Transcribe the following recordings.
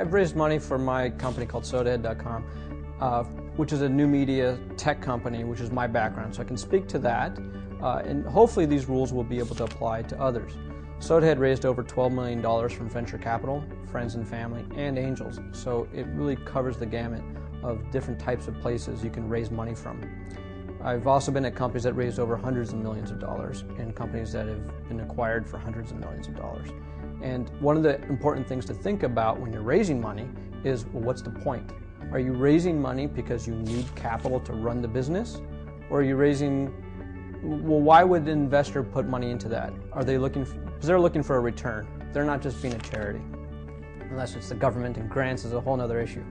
I've raised money for my company called sodahead.com, which is a new media tech company, which is my background. So I can speak to that, and hopefully these rules will be able to apply to others. Sodahead raised over $12 million from venture capital, friends and family, and angels. So it really covers the gamut of different types of places you can raise money from. I've also been at companies that raised over hundreds of millions of dollars and companies that have been acquired for hundreds of millions of dollars. And one of the important things to think about when you're raising money is, well, what's the point? Are you raising money because you need capital to run the business? Or are you raising, well, why would an investor put money into that? Are they looking for, because they're looking for a return. They're not just being a charity. Unless it's the government and grants is a whole other issue.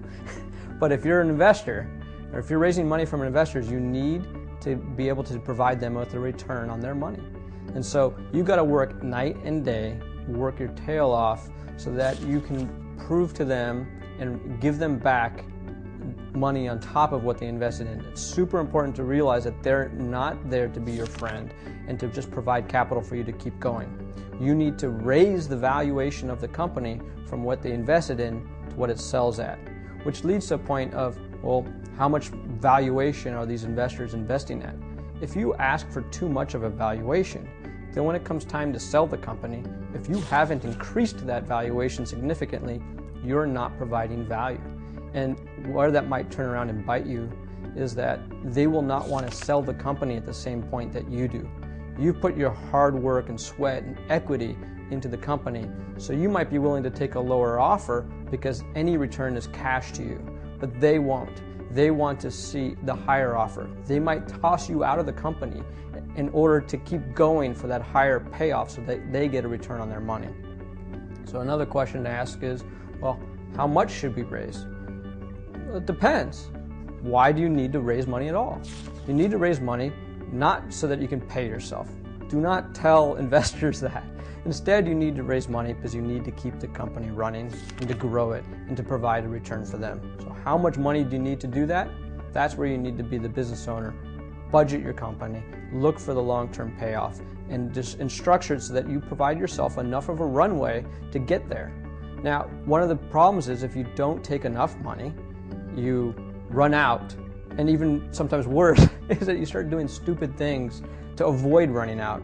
But if you're an investor, or if you're raising money from investors, you need to be able to provide them with a return on their money. And so you've got to work night and day, work your tail off so that you can prove to them and give them back money on top of what they invested in. It's super important to realize that they're not there to be your friend and to just provide capital for you to keep going. You need to raise the valuation of the company from what they invested in to what it sells at, which leads to a point of, well, how much valuation are these investors investing at? If you ask for too much of a valuation, then when it comes time to sell the company, if you haven't increased that valuation significantly, you're not providing value. And where that might turn around and bite you is that they will not want to sell the company at the same point that you do. You've put your hard work and sweat and equity into the company, so you might be willing to take a lower offer because any return is cash to you, but they won't. They want to see the higher offer. They might toss you out of the company in order to keep going for that higher payoff so that they get a return on their money. So another question to ask is, well, how much should we raise? It depends. Why do you need to raise money at all? You need to raise money not so that you can pay yourself. Do not tell investors that. Instead, you need to raise money because you need to keep the company running and to grow it and to provide a return for them. So how much money do you need to do that? That's where you need to be the business owner. Budget your company, look for the long-term payoff, and structure it so that you provide yourself enough of a runway to get there. Now, one of the problems is if you don't take enough money, you run out, and even sometimes worse is that you start doing stupid things to avoid running out.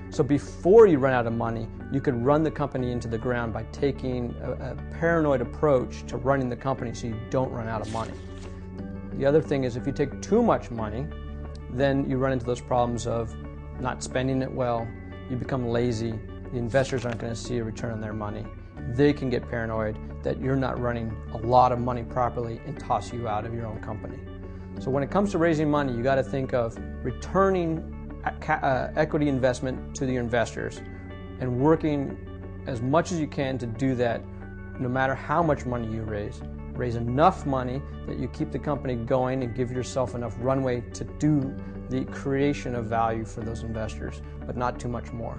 So before you run out of money, you could run the company into the ground by taking a paranoid approach to running the company so you don't run out of money. The other thing is if you take too much money, then you run into those problems of not spending it well, you become lazy, the investors aren't going to see a return on their money. They can get paranoid that you're not running a lot of money properly and toss you out of your own company. So when it comes to raising money, you got to think of returning equity investment to your investors and working as much as you can to do that no matter how much money you raise. Raise enough money that you keep the company going and give yourself enough runway to do the creation of value for those investors, but not too much more.